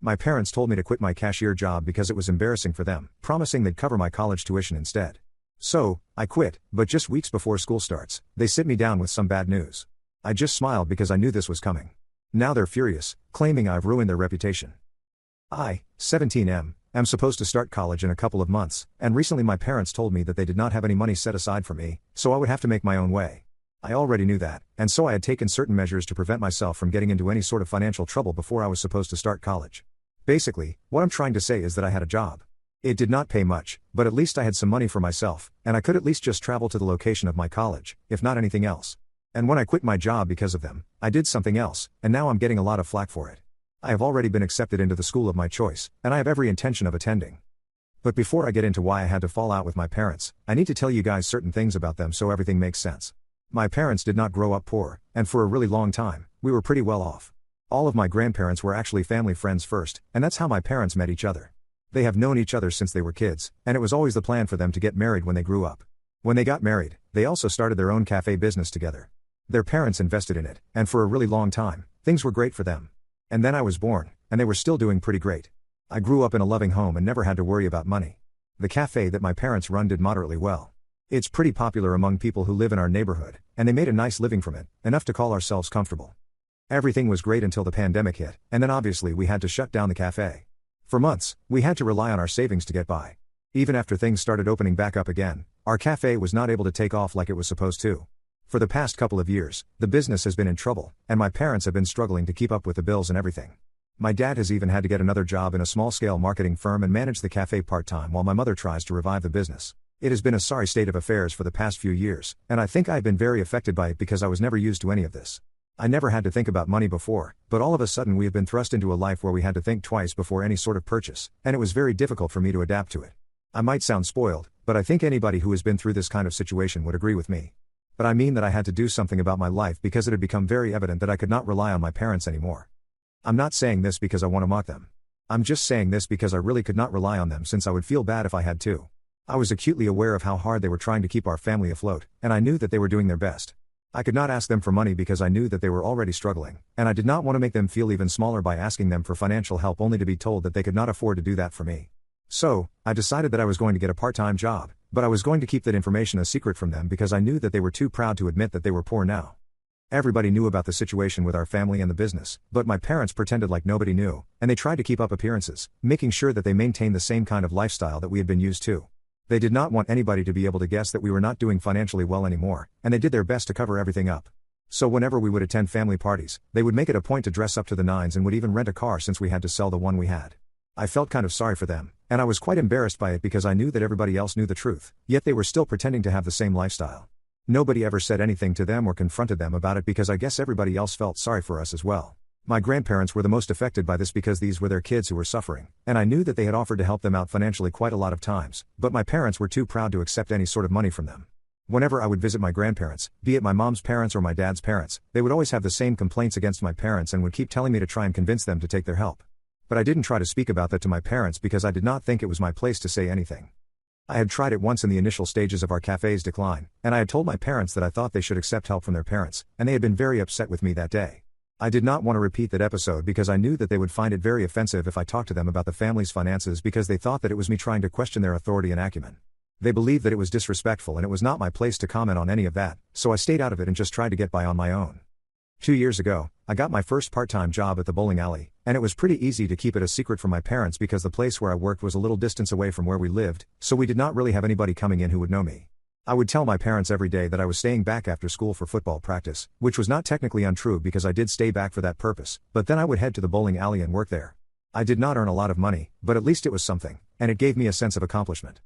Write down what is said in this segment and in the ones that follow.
My parents told me to quit my cashier job because it was embarrassing for them, promising they'd cover my college tuition instead. So, I quit, but just weeks before school starts, they sit me down with some bad news. I just smiled because I knew this was coming. Now they're furious, claiming I've ruined their reputation. I, 17M, am supposed to start college in a couple of months, and recently my parents told me that they did not have any money set aside for me, so I would have to make my own way. I already knew that, and so I had taken certain measures to prevent myself from getting into any sort of financial trouble before I was supposed to start college. Basically, what I'm trying to say is that I had a job. It did not pay much, but at least I had some money for myself, and I could at least just travel to the location of my college, if not anything else. And when I quit my job because of them, I did something else, and now I'm getting a lot of flack for it. I have already been accepted into the school of my choice, and I have every intention of attending. But before I get into why I had to fall out with my parents, I need to tell you guys certain things about them so everything makes sense. My parents did not grow up poor, and for a really long time, we were pretty well off. All of my grandparents were actually family friends first, and that's how my parents met each other. They have known each other since they were kids, and it was always the plan for them to get married when they grew up. When they got married, they also started their own cafe business together. Their parents invested in it, and for a really long time, things were great for them. And then I was born, and they were still doing pretty great. I grew up in a loving home and never had to worry about money. The cafe that my parents run did moderately well. It's pretty popular among people who live in our neighborhood, and they made a nice living from it, enough to call ourselves comfortable. Everything was great until the pandemic hit, and then obviously we had to shut down the cafe. For months, we had to rely on our savings to get by. Even after things started opening back up again, our cafe was not able to take off like it was supposed to. For the past couple of years, the business has been in trouble, and my parents have been struggling to keep up with the bills and everything. My dad has even had to get another job in a small-scale marketing firm and manage the cafe part-time while my mother tries to revive the business. It has been a sorry state of affairs for the past few years, and I think I've been very affected by it because I was never used to any of this. I never had to think about money before, but all of a sudden we have been thrust into a life where we had to think twice before any sort of purchase, and it was very difficult for me to adapt to it. I might sound spoiled, but I think anybody who has been through this kind of situation would agree with me. But I mean that I had to do something about my life because it had become very evident that I could not rely on my parents anymore. I'm not saying this because I want to mock them. I'm just saying this because I really could not rely on them since I would feel bad if I had to. I was acutely aware of how hard they were trying to keep our family afloat, and I knew that they were doing their best. I could not ask them for money because I knew that they were already struggling, and I did not want to make them feel even smaller by asking them for financial help only to be told that they could not afford to do that for me. So, I decided that I was going to get a part-time job, but I was going to keep that information a secret from them because I knew that they were too proud to admit that they were poor now. Everybody knew about the situation with our family and the business, but my parents pretended like nobody knew, and they tried to keep up appearances, making sure that they maintained the same kind of lifestyle that we had been used to. They did not want anybody to be able to guess that we were not doing financially well anymore, and they did their best to cover everything up. So whenever we would attend family parties, they would make it a point to dress up to the nines and would even rent a car since we had to sell the one we had. I felt kind of sorry for them, and I was quite embarrassed by it because I knew that everybody else knew the truth, yet they were still pretending to have the same lifestyle. Nobody ever said anything to them or confronted them about it because I guess everybody else felt sorry for us as well. My grandparents were the most affected by this because these were their kids who were suffering, and I knew that they had offered to help them out financially quite a lot of times, but my parents were too proud to accept any sort of money from them. Whenever I would visit my grandparents, be it my mom's parents or my dad's parents, they would always have the same complaints against my parents and would keep telling me to try and convince them to take their help. But I didn't try to speak about that to my parents because I did not think it was my place to say anything. I had tried it once in the initial stages of our cafe's decline, and I had told my parents that I thought they should accept help from their parents, and they had been very upset with me that day. I did not want to repeat that episode because I knew that they would find it very offensive if I talked to them about the family's finances because they thought that it was me trying to question their authority and acumen. They believed that it was disrespectful and it was not my place to comment on any of that, so I stayed out of it and just tried to get by on my own. 2 years ago, I got my first part-time job at the bowling alley, and it was pretty easy to keep it a secret from my parents because the place where I worked was a little distance away from where we lived, so we did not really have anybody coming in who would know me. I would tell my parents every day that I was staying back after school for football practice, which was not technically untrue because I did stay back for that purpose, but then I would head to the bowling alley and work there. I did not earn a lot of money, but at least it was something, and it gave me a sense of accomplishment.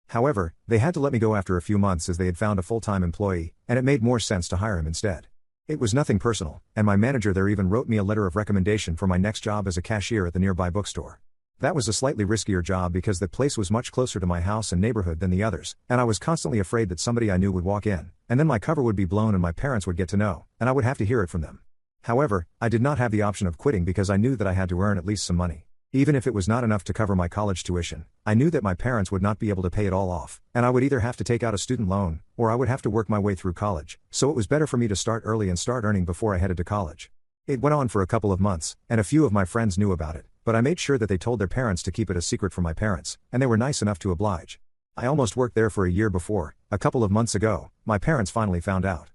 However, they had to let me go after a few months as they had found a full-time employee, and it made more sense to hire him instead. It was nothing personal, and my manager there even wrote me a letter of recommendation for my next job as a cashier at the nearby bookstore. That was a slightly riskier job because the place was much closer to my house and neighborhood than the others, and I was constantly afraid that somebody I knew would walk in, and then my cover would be blown and my parents would get to know, and I would have to hear it from them. However, I did not have the option of quitting because I knew that I had to earn at least some money. Even if it was not enough to cover my college tuition, I knew that my parents would not be able to pay it all off, and I would either have to take out a student loan, or I would have to work my way through college, so it was better for me to start early and start earning before I headed to college. It went on for a couple of months, and a few of my friends knew about it, but I made sure that they told their parents to keep it a secret from my parents, and they were nice enough to oblige. I almost worked there for a year before, a couple of months ago, my parents finally found out.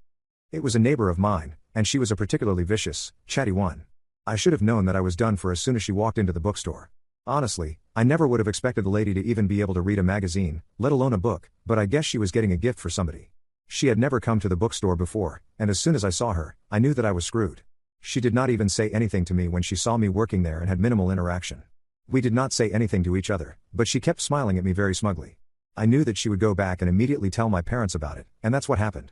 It was a neighbor of mine, and she was a particularly vicious, chatty one. I should have known that I was done for as soon as she walked into the bookstore. Honestly, I never would have expected the lady to even be able to read a magazine, let alone a book, but I guess she was getting a gift for somebody. She had never come to the bookstore before, and as soon as I saw her, I knew that I was screwed. She did not even say anything to me when she saw me working there and had minimal interaction. We did not say anything to each other, but she kept smiling at me very smugly. I knew that she would go back and immediately tell my parents about it, and that's what happened.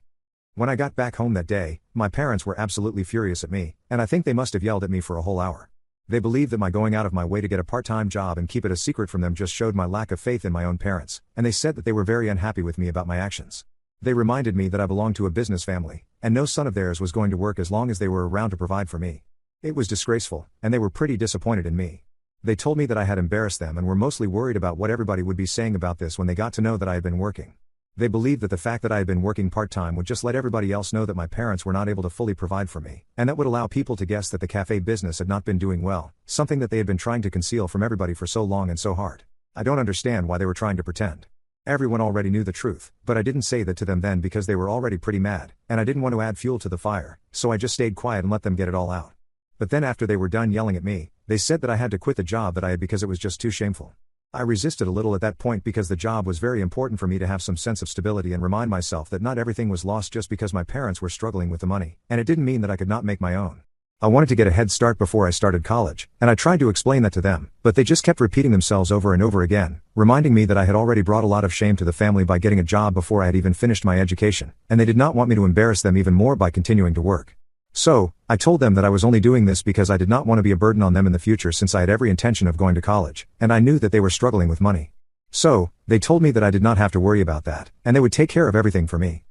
When I got back home that day, my parents were absolutely furious at me, and I think they must have yelled at me for a whole hour. They believed that my going out of my way to get a part-time job and keep it a secret from them just showed my lack of faith in my own parents, and they said that they were very unhappy with me about my actions. They reminded me that I belonged to a business family, and no son of theirs was going to work as long as they were around to provide for me. It was disgraceful, and they were pretty disappointed in me. They told me that I had embarrassed them and were mostly worried about what everybody would be saying about this when they got to know that I had been working. They believed that the fact that I had been working part-time would just let everybody else know that my parents were not able to fully provide for me, and that would allow people to guess that the cafe business had not been doing well, something that they had been trying to conceal from everybody for so long and so hard. I don't understand why they were trying to pretend. Everyone already knew the truth, but I didn't say that to them then because they were already pretty mad, and I didn't want to add fuel to the fire, so I just stayed quiet and let them get it all out. But then after they were done yelling at me, they said that I had to quit the job that I had because it was just too shameful. I resisted a little at that point because the job was very important for me to have some sense of stability and remind myself that not everything was lost just because my parents were struggling with the money, and it didn't mean that I could not make my own. I wanted to get a head start before I started college, and I tried to explain that to them, but they just kept repeating themselves over and over again, reminding me that I had already brought a lot of shame to the family by getting a job before I had even finished my education, and they did not want me to embarrass them even more by continuing to work. So, I told them that I was only doing this because I did not want to be a burden on them in the future since I had every intention of going to college, and I knew that they were struggling with money. So, they told me that I did not have to worry about that, and they would take care of everything for me.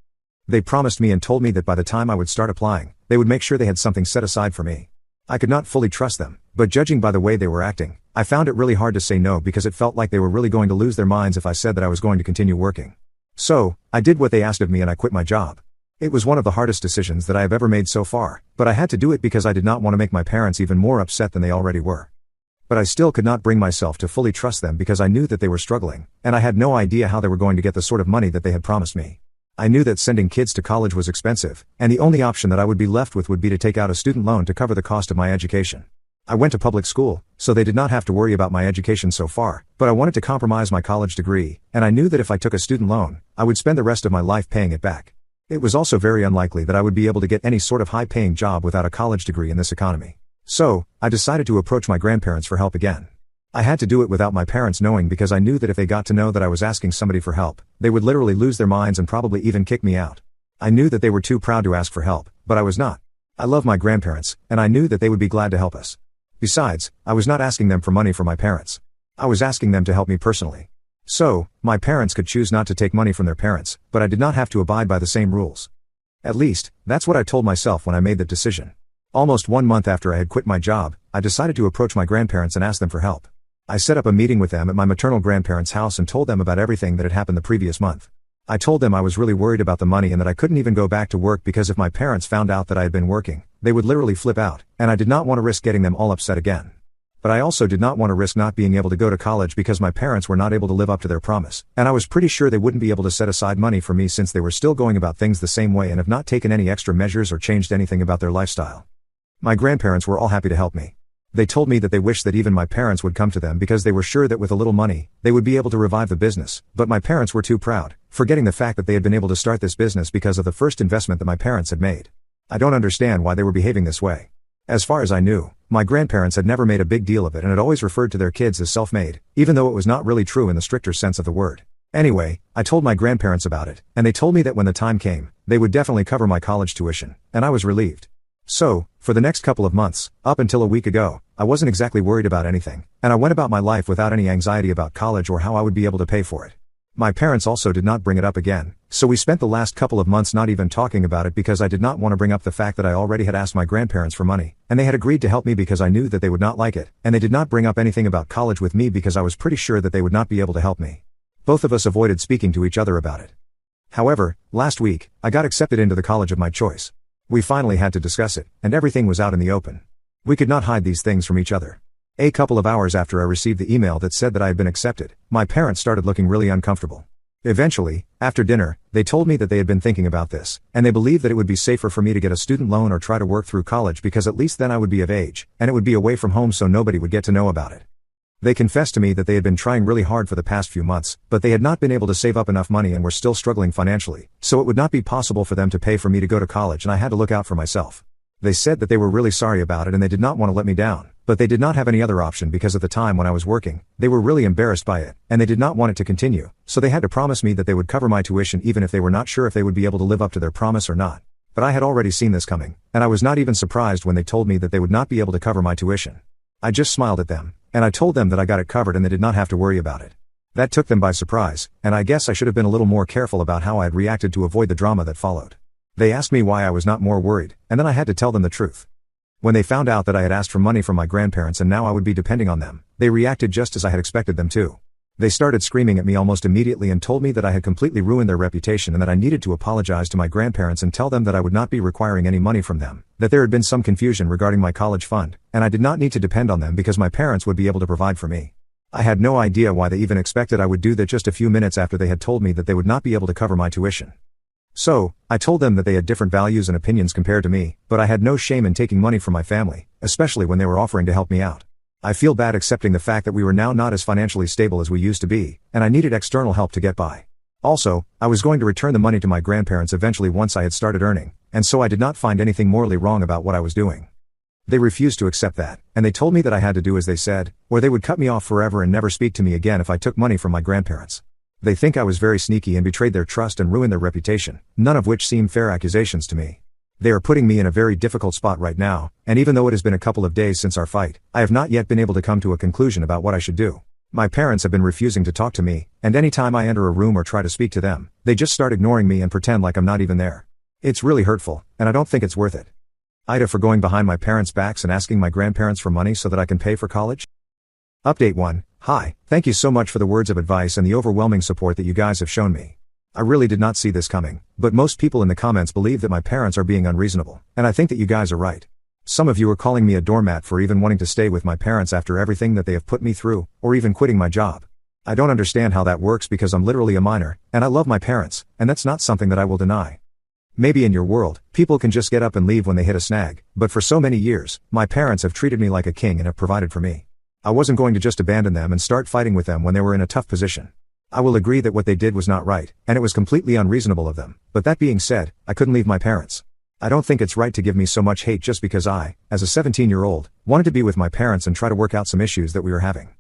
They promised me and told me that by the time I would start applying, they would make sure they had something set aside for me. I could not fully trust them, but judging by the way they were acting, I found it really hard to say no because it felt like they were really going to lose their minds if I said that I was going to continue working. So, I did what they asked of me and I quit my job. It was one of the hardest decisions that I have ever made so far, but I had to do it because I did not want to make my parents even more upset than they already were. But I still could not bring myself to fully trust them because I knew that they were struggling, and I had no idea how they were going to get the sort of money that they had promised me. I knew that sending kids to college was expensive, and the only option that I would be left with would be to take out a student loan to cover the cost of my education. I went to public school, so they did not have to worry about my education so far, but I wanted to compromise my college degree, and I knew that if I took a student loan, I would spend the rest of my life paying it back. It was also very unlikely that I would be able to get any sort of high-paying job without a college degree in this economy. So, I decided to approach my grandparents for help again. I had to do it without my parents knowing because I knew that if they got to know that I was asking somebody for help, they would literally lose their minds and probably even kick me out. I knew that they were too proud to ask for help, but I was not. I love my grandparents, and I knew that they would be glad to help us. Besides, I was not asking them for money for my parents. I was asking them to help me personally. So, my parents could choose not to take money from their parents, but I did not have to abide by the same rules. At least, that's what I told myself when I made that decision. Almost 1 month after I had quit my job, I decided to approach my grandparents and ask them for help. I set up a meeting with them at my maternal grandparents' house and told them about everything that had happened the previous month. I told them I was really worried about the money and that I couldn't even go back to work because if my parents found out that I had been working, they would literally flip out, and I did not want to risk getting them all upset again. But I also did not want to risk not being able to go to college because my parents were not able to live up to their promise, and I was pretty sure they wouldn't be able to set aside money for me since they were still going about things the same way and have not taken any extra measures or changed anything about their lifestyle. My grandparents were all happy to help me. They told me that they wished that even my parents would come to them because they were sure that with a little money, they would be able to revive the business, but my parents were too proud, forgetting the fact that they had been able to start this business because of the first investment that my parents had made. I don't understand why they were behaving this way. As far as I knew, my grandparents had never made a big deal of it and had always referred to their kids as self-made, even though it was not really true in the stricter sense of the word. Anyway, I told my grandparents about it, and they told me that when the time came, they would definitely cover my college tuition, and I was relieved. So, for the next couple of months, up until a week ago, I wasn't exactly worried about anything, and I went about my life without any anxiety about college or how I would be able to pay for it. My parents also did not bring it up again, so we spent the last couple of months not even talking about it because I did not want to bring up the fact that I already had asked my grandparents for money, and they had agreed to help me because I knew that they would not like it, and they did not bring up anything about college with me because I was pretty sure that they would not be able to help me. Both of us avoided speaking to each other about it. However, last week, I got accepted into the college of my choice. We finally had to discuss it, and everything was out in the open. We could not hide these things from each other. A couple of hours after I received the email that said that I had been accepted, my parents started looking really uncomfortable. Eventually, after dinner, they told me that they had been thinking about this, and they believed that it would be safer for me to get a student loan or try to work through college because at least then I would be of age, and it would be away from home so nobody would get to know about it. They confessed to me that they had been trying really hard for the past few months, but they had not been able to save up enough money and were still struggling financially, so it would not be possible for them to pay for me to go to college and I had to look out for myself. They said that they were really sorry about it and they did not want to let me down, but they did not have any other option because at the time when I was working, they were really embarrassed by it, and they did not want it to continue, so they had to promise me that they would cover my tuition even if they were not sure if they would be able to live up to their promise or not. But I had already seen this coming, and I was not even surprised when they told me that they would not be able to cover my tuition. I just smiled at them, and I told them that I got it covered and they did not have to worry about it. That took them by surprise, and I guess I should have been a little more careful about how I had reacted to avoid the drama that followed. They asked me why I was not more worried, and then I had to tell them the truth. When they found out that I had asked for money from my grandparents and now I would be depending on them, they reacted just as I had expected them to. They started screaming at me almost immediately and told me that I had completely ruined their reputation and that I needed to apologize to my grandparents and tell them that I would not be requiring any money from them, that there had been some confusion regarding my college fund, and I did not need to depend on them because my parents would be able to provide for me. I had no idea why they even expected I would do that just a few minutes after they had told me that they would not be able to cover my tuition. So, I told them that they had different values and opinions compared to me, but I had no shame in taking money from my family, especially when they were offering to help me out. I feel bad accepting the fact that we were now not as financially stable as we used to be, and I needed external help to get by. Also, I was going to return the money to my grandparents eventually once I had started earning, and so I did not find anything morally wrong about what I was doing. They refused to accept that, and they told me that I had to do as they said, or they would cut me off forever and never speak to me again if I took money from my grandparents. They think I was very sneaky and betrayed their trust and ruined their reputation, none of which seem fair accusations to me. They are putting me in a very difficult spot right now, and even though it has been a couple of days since our fight, I have not yet been able to come to a conclusion about what I should do. My parents have been refusing to talk to me, and any time I enter a room or try to speak to them, they just start ignoring me and pretend like I'm not even there. It's really hurtful, and I don't think it's worth it. Ida for going behind my parents' backs and asking my grandparents for money so that I can pay for college? Update 1. Hi, thank you so much for the words of advice and the overwhelming support that you guys have shown me. I really did not see this coming, but most people in the comments believe that my parents are being unreasonable, and I think that you guys are right. Some of you are calling me a doormat for even wanting to stay with my parents after everything that they have put me through, or even quitting my job. I don't understand how that works because I'm literally a minor, and I love my parents, and that's not something that I will deny. Maybe in your world, people can just get up and leave when they hit a snag, but for so many years, my parents have treated me like a king and have provided for me. I wasn't going to just abandon them and start fighting with them when they were in a tough position. I will agree that what they did was not right, and it was completely unreasonable of them, but that being said, I couldn't leave my parents. I don't think it's right to give me so much hate just because I, as a 17-year-old, wanted to be with my parents and try to work out some issues that we were having.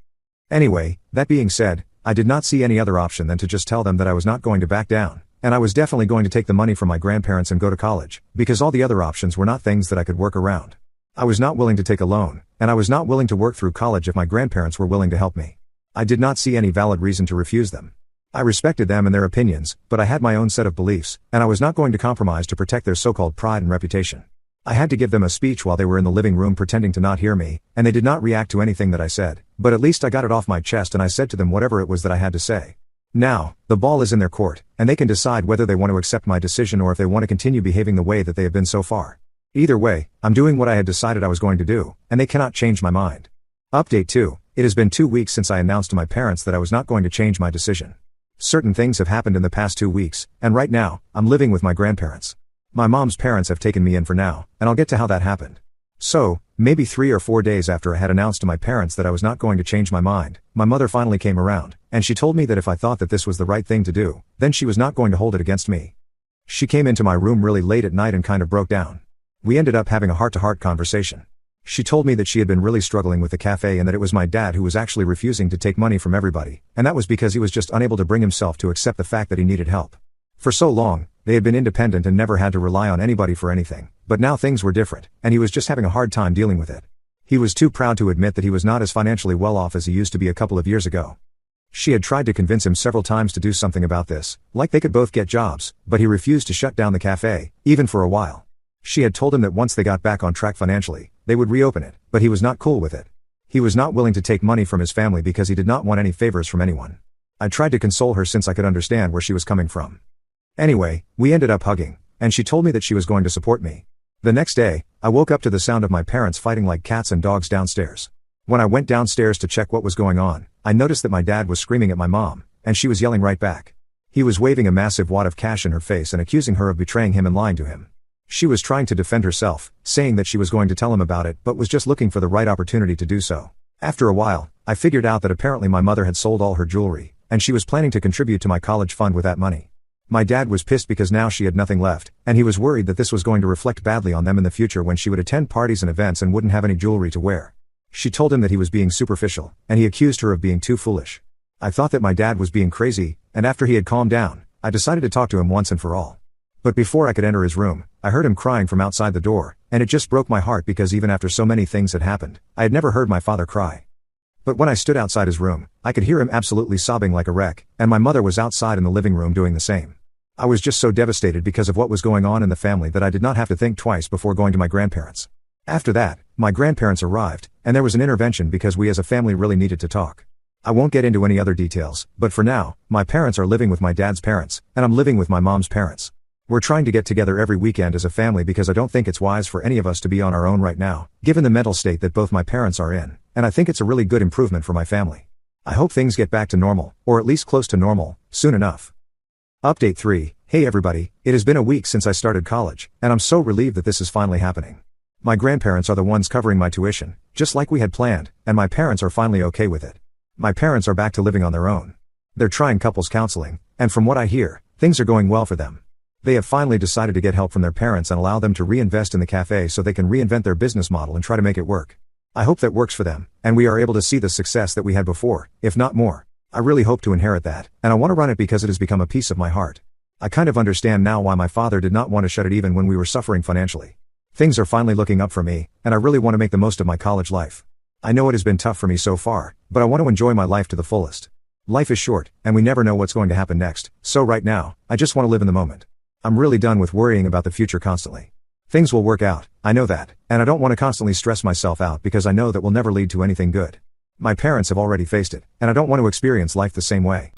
Anyway, that being said, I did not see any other option than to just tell them that I was not going to back down, and I was definitely going to take the money from my grandparents and go to college, because all the other options were not things that I could work around. I was not willing to take a loan, and I was not willing to work through college if my grandparents were willing to help me. I did not see any valid reason to refuse them. I respected them and their opinions, but I had my own set of beliefs, and I was not going to compromise to protect their so-called pride and reputation. I had to give them a speech while they were in the living room pretending to not hear me, and they did not react to anything that I said, but at least I got it off my chest and I said to them whatever it was that I had to say. Now, the ball is in their court, and they can decide whether they want to accept my decision or if they want to continue behaving the way that they have been so far. Either way, I'm doing what I had decided I was going to do, and they cannot change my mind. Update 2. It has been 2 weeks since I announced to my parents that I was not going to change my decision. Certain things have happened in the past 2 weeks, and right now, I'm living with my grandparents. My mom's parents have taken me in for now, and I'll get to how that happened. So, maybe 3 or 4 days after I had announced to my parents that I was not going to change my mind, my mother finally came around, and she told me that if I thought that this was the right thing to do, then she was not going to hold it against me. She came into my room really late at night and kind of broke down. We ended up having a heart-to-heart conversation. She told me that she had been really struggling with the cafe and that it was my dad who was actually refusing to take money from everybody, and that was because he was just unable to bring himself to accept the fact that he needed help. For so long, they had been independent and never had to rely on anybody for anything, but now things were different, and he was just having a hard time dealing with it. He was too proud to admit that he was not as financially well off as he used to be a couple of years ago. She had tried to convince him several times to do something about this, like they could both get jobs, but he refused to shut down the cafe, even for a while. She had told him that once they got back on track financially, they would reopen it, but he was not cool with it. He was not willing to take money from his family because he did not want any favors from anyone. I tried to console her since I could understand where she was coming from. Anyway, we ended up hugging, and she told me that she was going to support me. The next day, I woke up to the sound of my parents fighting like cats and dogs downstairs. When I went downstairs to check what was going on, I noticed that my dad was screaming at my mom, and she was yelling right back. He was waving a massive wad of cash in her face and accusing her of betraying him and lying to him. She was trying to defend herself, saying that she was going to tell him about it but was just looking for the right opportunity to do so. After a while, I figured out that apparently my mother had sold all her jewelry, and she was planning to contribute to my college fund with that money. My dad was pissed because now she had nothing left, and he was worried that this was going to reflect badly on them in the future when she would attend parties and events and wouldn't have any jewelry to wear. She told him that he was being superficial, and he accused her of being too foolish. I thought that my dad was being crazy, and after he had calmed down, I decided to talk to him once and for all. But before I could enter his room, I heard him crying from outside the door, and it just broke my heart because even after so many things had happened, I had never heard my father cry. But when I stood outside his room, I could hear him absolutely sobbing like a wreck, and my mother was outside in the living room doing the same. I was just so devastated because of what was going on in the family that I did not have to think twice before going to my grandparents. After that, my grandparents arrived, and there was an intervention because we as a family really needed to talk. I won't get into any other details, but for now, my parents are living with my dad's parents, and I'm living with my mom's parents. We're trying to get together every weekend as a family because I don't think it's wise for any of us to be on our own right now, given the mental state that both my parents are in, and I think it's a really good improvement for my family. I hope things get back to normal, or at least close to normal, soon enough. Update 3, Hey everybody, it has been a week since I started college, and I'm so relieved that this is finally happening. My grandparents are the ones covering my tuition, just like we had planned, and my parents are finally okay with it. My parents are back to living on their own. They're trying couples counseling, and from what I hear, things are going well for them. They have finally decided to get help from their parents and allow them to reinvest in the cafe so they can reinvent their business model and try to make it work. I hope that works for them, and we are able to see the success that we had before, if not more. I really hope to inherit that, and I want to run it because it has become a piece of my heart. I kind of understand now why my father did not want to shut it even when we were suffering financially. Things are finally looking up for me, and I really want to make the most of my college life. I know it has been tough for me so far, but I want to enjoy my life to the fullest. Life is short, and we never know what's going to happen next, so right now, I just want to live in the moment. I'm really done with worrying about the future constantly. Things will work out, I know that, and I don't want to constantly stress myself out because I know that will never lead to anything good. My parents have already faced it, and I don't want to experience life the same way.